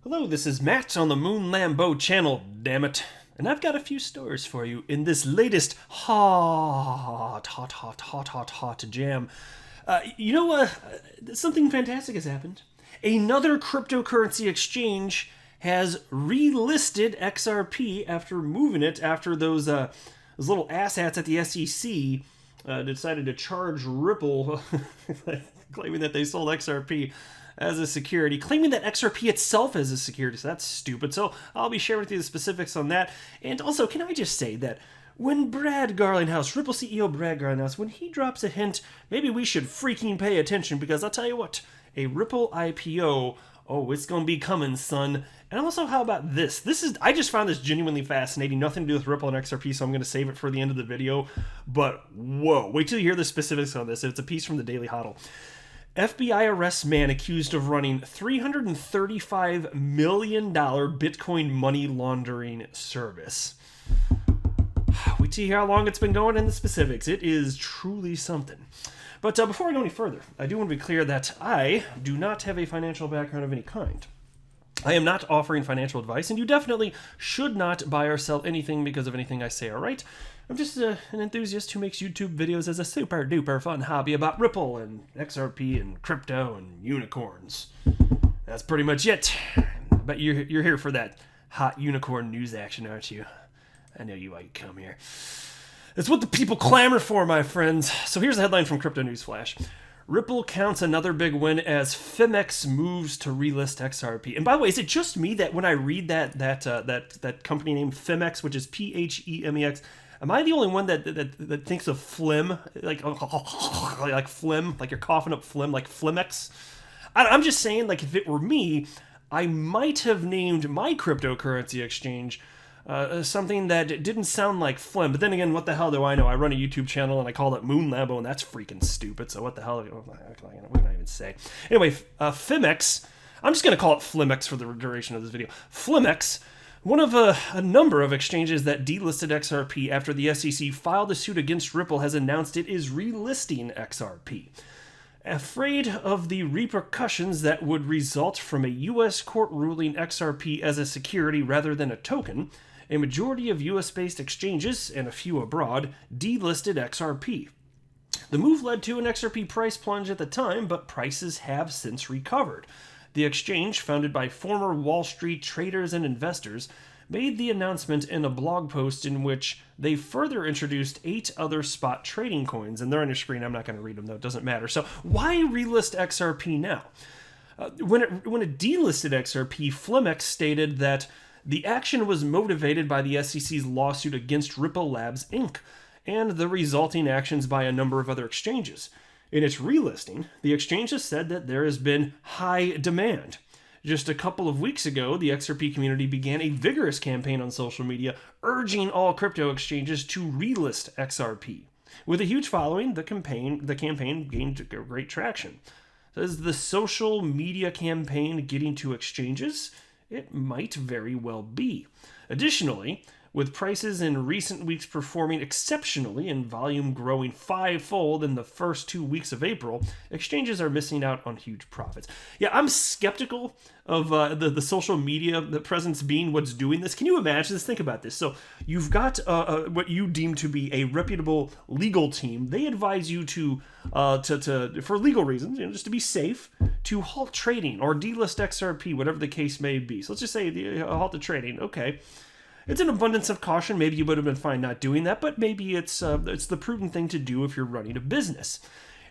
Hello, this is Matt on the Moon Lambeau channel, damn it. And I've got a few stories for you in this latest hot jam. Something fantastic has happened. Another cryptocurrency exchange has relisted XRP after moving it after those little asshats at the SEC decided to charge Ripple, claiming that they sold XRP as a security, claiming that XRP itself is a security. So that's stupid. So I'll be sharing with you the specifics on that. And also, can I just say that when Brad Garlinghouse, Ripple CEO Brad Garlinghouse, when he drops a hint, maybe we should freaking pay attention, because I'll tell you what, a Ripple IPO, oh, it's going to be coming, son. And also, how about this? I just found this genuinely fascinating. Nothing to do with Ripple and XRP, so I'm going to save it for the end of the video. But whoa, wait till you hear the specifics on this. It's a piece from the Daily Hodl. FBI arrests man accused of running $335 million Bitcoin money laundering service. Wait till you hear how long it's been going in the specifics. It is truly something. But before I go any further, I do want to be clear that I do not have a financial background of any kind. I am not offering financial advice, and you definitely should not buy or sell anything because of anything I say, alright? I'm just an enthusiast who makes YouTube videos as a super duper fun hobby about Ripple and XRP and crypto and unicorns. That's pretty much it. But you're here for that hot unicorn news action, aren't you? I know you like to come here. It's what the people clamor for, my friends. So here's the headline from Crypto News Flash. Ripple counts another big win as FIMEX moves to relist XRP. And by the way, is it just me that when I read that company name FIMEX, which is PHEMEX, am I the only one that thinks of phlegm, like phlegm, like you're coughing up phlegm, like Flimex? I'm just saying, like, if it were me, I might have named my cryptocurrency exchange something that didn't sound like phlegm. But then again, what the hell do I know? I run a YouTube channel and I call it Moon Lambeau, and that's freaking stupid. So what the hell? What can I even say? Anyway, FIMEX. I'm just going to call it Flimex for the duration of this video. Flimex, one of a number of exchanges that delisted XRP after the SEC filed a suit against Ripple, has announced it is relisting XRP. Afraid of the repercussions that would result from a U.S. court ruling XRP as a security rather than a token, a majority of U.S.-based exchanges, and a few abroad, delisted XRP. The move led to an XRP price plunge at the time, but prices have since recovered. The exchange, founded by former Wall Street traders and investors, made the announcement in a blog post in which they further introduced 8 other spot trading coins. And they're on your screen. I'm not going to read them, though. It doesn't matter. So why relist XRP now? When it delisted XRP, Flimex stated that the action was motivated by the SEC's lawsuit against Ripple Labs, Inc., and the resulting actions by a number of other exchanges. In its relisting, the exchange has said that there has been high demand. Just a couple of weeks ago, the XRP community began a vigorous campaign on social media urging all crypto exchanges to relist XRP. With a huge following, the campaign gained great traction. Is the social media campaign getting to exchanges? It might very well be. Additionally, with prices in recent weeks performing exceptionally and volume growing 5-fold in the first 2 weeks of April, exchanges are missing out on huge profits. Yeah, I'm skeptical of the social media the presence being what's doing this. Can you imagine this? Think about this. So you've got what you deem to be a reputable legal team. They advise you to for legal reasons, just to be safe, to halt trading or delist XRP, whatever the case may be. So let's just say halt the trading. Okay. It's an abundance of caution. Maybe you would have been fine not doing that, but maybe it's the prudent thing to do if you're running a business.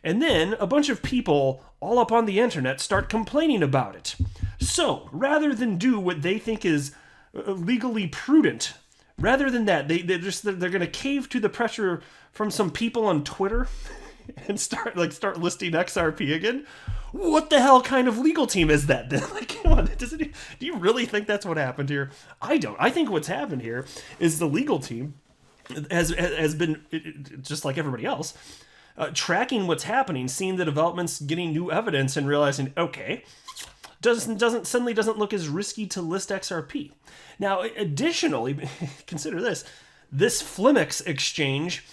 And then a bunch of people all up on the internet start complaining about it. So rather than do what they think is legally prudent, rather than that, they're going to cave to the pressure from some people on Twitter and start listing XRP again. What the hell kind of legal team is that then? Like, come on, do you really think that's what happened here? I don't. I think what's happened here is the legal team has been, just like everybody else, tracking what's happening, seeing the developments, getting new evidence, and realizing, okay, suddenly doesn't look as risky to list XRP. Now, additionally, consider this Flimex exchange,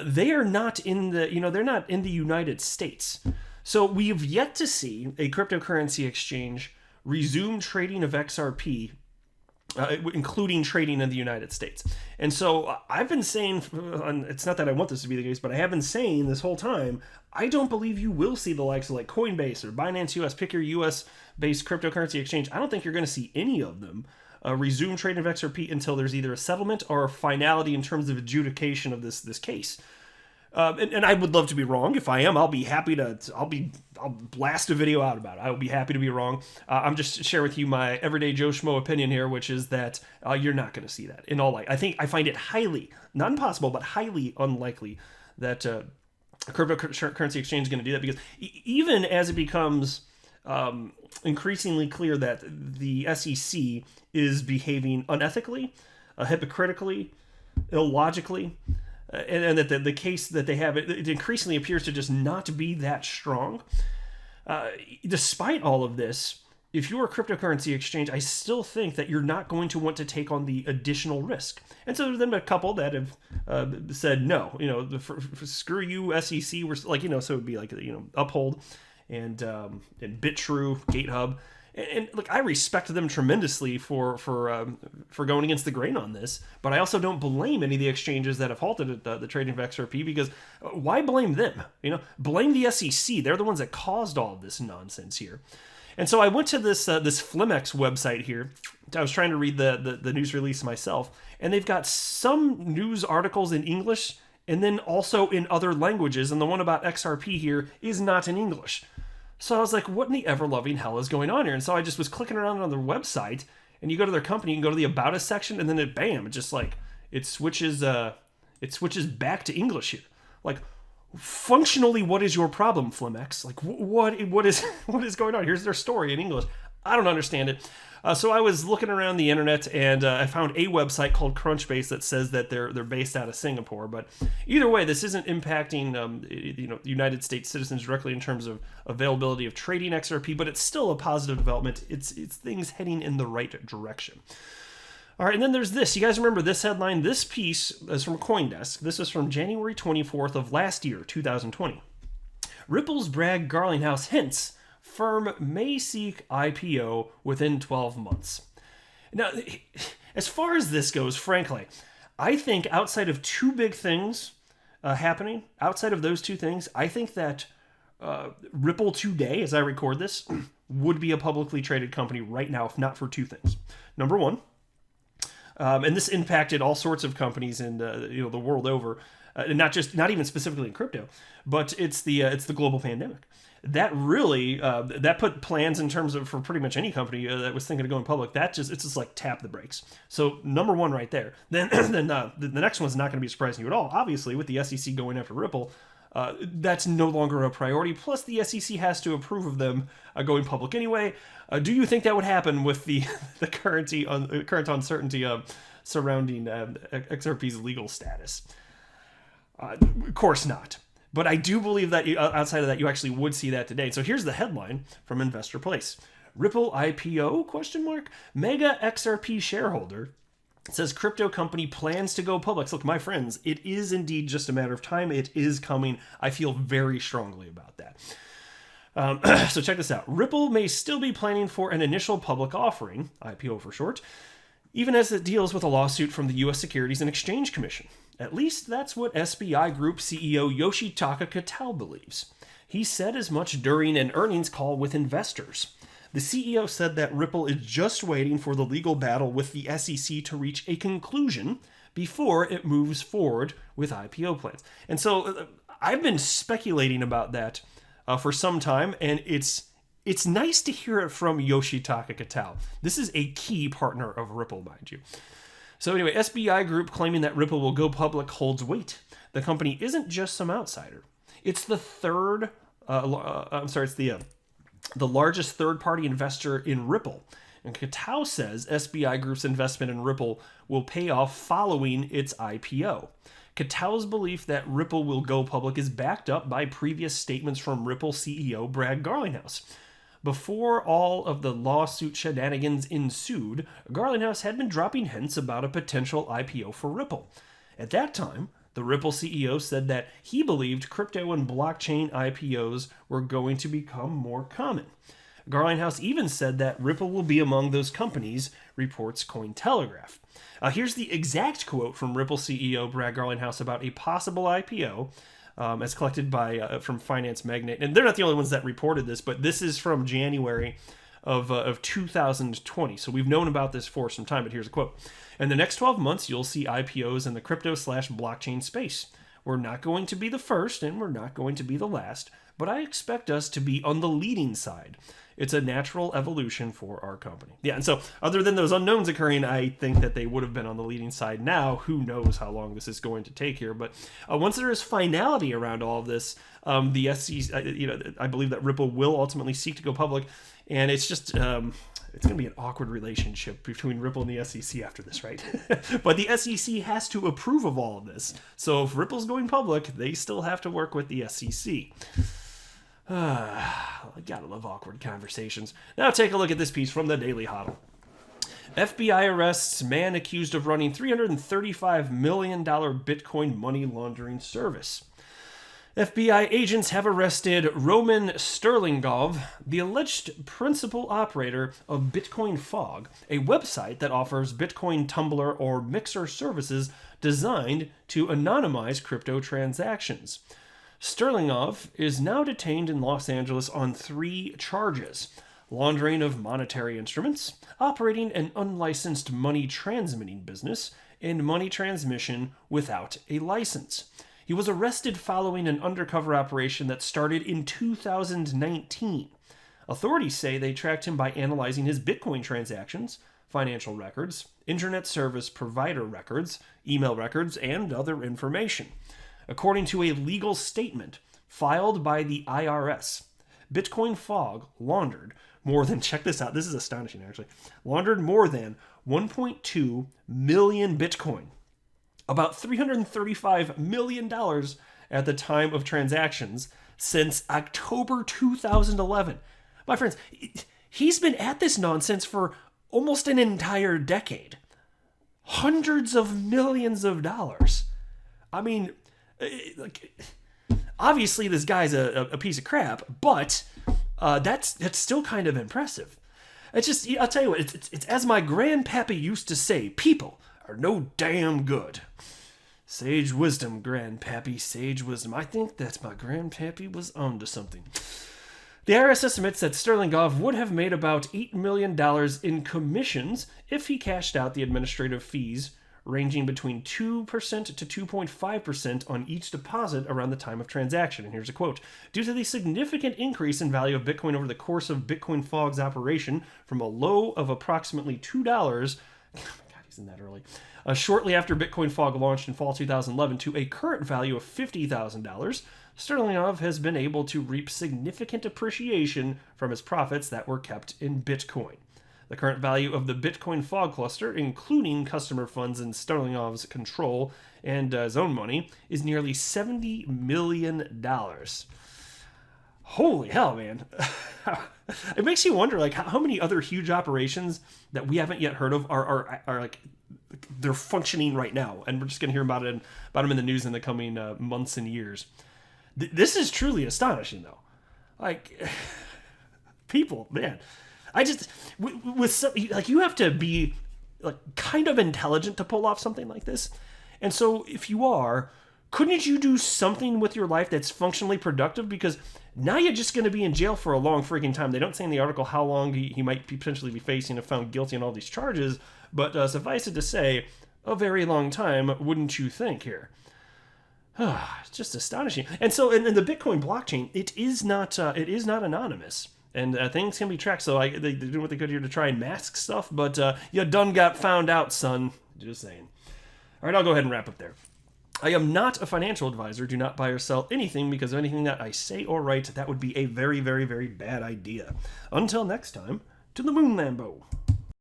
they are not in they're not in the United States. So we've yet to see a cryptocurrency exchange resume trading of XRP, including trading in the United States. And so I've been saying, it's not that I want this to be the case, but I have been saying this whole time, I don't believe you will see the likes of like Coinbase or Binance US, pick your US-based cryptocurrency exchange. I don't think you're going to see any of them resume trading of XRP until there's either a settlement or a finality in terms of adjudication of this case. And I would love to be wrong. If I am, I'll be happy to. I'll blast a video out about it. I will be happy to be wrong. I'm just sharing with you my everyday Joe Schmo opinion here, which is that you're not going to see that in all light. I find it highly, not impossible, but highly unlikely that a cryptocurrency exchange is going to do that, because even as it becomes increasingly clear that the SEC is behaving unethically, hypocritically, illogically, and that the case that they have, it increasingly appears to just not be that strong. Despite all of this, if you're a cryptocurrency exchange, I still think that you're not going to want to take on the additional risk. And so there's been a couple that have said no. Screw you, SEC. We're like, so it would be like Uphold and BitTrue, GateHub. And look, I respect them tremendously for going against the grain on this, but I also don't blame any of the exchanges that have halted the trading of XRP, because why blame them? Blame the SEC. They're the ones that caused all of this nonsense here. And so I went to this Flimex website here. I was trying to read the news release myself, and they've got some news articles in English and then also in other languages, and the one about XRP here is not in English. So I was like, what in the ever-loving hell is going on here? And so I just was clicking around on their website, and you go to their company, you can go to the About Us section, and then it switches back to English here. Like, functionally, what is your problem, Flimex? Like, what is going on? Here's their story in English. I don't understand it. So I was looking around the internet, and I found a website called Crunchbase that says that they're based out of Singapore. But either way, this isn't impacting United States citizens directly in terms of availability of trading XRP, but it's still a positive development. It's things heading in the right direction. All right, and then there's this. You guys remember this headline? This piece is from CoinDesk. This is from January 24th of last year, 2020. Ripple's Brad Garlinghouse hints firm may seek IPO within 12 months. Now, as far as this goes, frankly, I think outside of two big things happening, outside of those two things, I think that Ripple today, as I record this, would be a publicly traded company right now, if not for two things. Number one, and this impacted all sorts of companies in the world over, and not even specifically in crypto, but it's the global pandemic. That really that put plans in terms of for pretty much any company that was thinking of going public. It's just like tap the brakes. So number one right there. Then the next one's not going to be surprising you at all. Obviously, with the SEC going after Ripple, that's no longer a priority. Plus, the SEC has to approve of them going public anyway. Do you think that would happen with the current uncertainty surrounding XRP's legal status? Of course not. But I do believe that outside of that, you actually would see that today. So here's the headline from Investor Place. Ripple IPO? Mega XRP shareholder says crypto company plans to go public. So look, my friends, it is indeed just a matter of time. It is coming. I feel very strongly about that. So check this out. Ripple may still be planning for an initial public offering, IPO for short, even as it deals with a lawsuit from the U.S. Securities and Exchange Commission. At least that's what SBI Group CEO Yoshitaka Kitao believes. He said as much during an earnings call with investors. The CEO said that Ripple is just waiting for the legal battle with the SEC to reach a conclusion before it moves forward with IPO plans. And so I've been speculating about that for some time, and it's nice to hear it from Yoshitaka Kitao. This is a key partner of Ripple, mind you. So anyway, SBI Group claiming that Ripple will go public holds weight. The company isn't just some outsider. It's the the largest third-party investor in Ripple. And Kitao says SBI Group's investment in Ripple will pay off following its IPO. Kitao's belief that Ripple will go public is backed up by previous statements from Ripple CEO Brad Garlinghouse. Before all of the lawsuit shenanigans ensued, Garlinghouse had been dropping hints about a potential IPO for Ripple. At that time, the Ripple CEO said that he believed crypto and blockchain IPOs were going to become more common. Garlinghouse even said that Ripple will be among those companies, reports Cointelegraph. Here's the exact quote from Ripple CEO Brad Garlinghouse about a possible IPO, as collected by from Finance Magnate. And they're not the only ones that reported this, but this is from January of 2020. So we've known about this for some time, but here's a quote. In the next 12 months, you'll see IPOs in the crypto/blockchain space. We're not going to be the first, and we're not going to be the last, but I expect us to be on the leading side. It's a natural evolution for our company. Yeah, and so other than those unknowns occurring, I think that they would have been on the leading side now. Who knows how long this is going to take here? But once there is finality around all of this, the SEC, I believe that Ripple will ultimately seek to go public, and it's just it's going to be an awkward relationship between Ripple and the SEC after this, right? But the SEC has to approve of all of this. So if Ripple's going public, they still have to work with the SEC. I gotta love awkward conversations. Now take a look at this piece from the Daily Hodl. FBI arrests man accused of running $335 million Bitcoin money laundering service. FBI agents have arrested Roman Sterlingov, the alleged principal operator of Bitcoin Fog, a website that offers Bitcoin tumbler or mixer services designed to anonymize crypto transactions. Sterlingov is now detained in Los Angeles on 3 charges: laundering of monetary instruments, operating an unlicensed money transmitting business, and money transmission without a license. He was arrested following an undercover operation that started in 2019. Authorities say they tracked him by analyzing his Bitcoin transactions, financial records, internet service provider records, email records, and other information. According to a legal statement filed by the IRS, Bitcoin Fog laundered more than, check this out, this is astonishing actually, laundered more than 1.2 million Bitcoin, about $335 million at the time of transactions, since October 2011. My friends, he's been at this nonsense for almost an entire decade. Hundreds of millions of dollars. I mean, like, obviously this guy's a piece of crap, but that's still kind of impressive. It's just, I'll tell you what, it's as my grandpappy used to say, people are no damn good. Sage wisdom, grandpappy, sage wisdom. I think that my grandpappy was onto something. The IRS estimates that Sterlingov would have made about $8 million in commissions if he cashed out the administrative fees, ranging between 2% to 2.5% on each deposit around the time of transaction. And here's a quote. Due to the significant increase in value of Bitcoin over the course of Bitcoin Fog's operation, from a low of approximately $2, oh my God, isn't that early, shortly after Bitcoin Fog launched in fall 2011, to a current value of $50,000, Sterlingov has been able to reap significant appreciation from his profits that were kept in Bitcoin. The current value of the Bitcoin Fog cluster, including customer funds in Sterlingov's control and his own money, is nearly $70 million. Holy hell, man. It makes you wonder, like, how many other huge operations that we haven't yet heard of are like, they're functioning right now, and we're just going to hear about them in the news in the coming months and years. This is truly astonishing, though. Like, people, man. I just, with some, like, you have to be, like, kind of intelligent to pull off something like this. And so if you are, couldn't you do something with your life that's functionally productive? Because now you're just going to be in jail for a long freaking time. They don't say in the article how long he might potentially be facing if found guilty on all these charges, but suffice it to say, a very long time, wouldn't you think here? It's just astonishing. And so in the Bitcoin blockchain, it is not anonymous. And things can be tracked, so they do what they could here to try and mask stuff, but you done got found out, son. Just saying. All right, I'll go ahead and wrap up there. I am not a financial advisor. Do not buy or sell anything because of anything that I say or write. That would be a very, very, very bad idea. Until next time, to the moon, Lambo.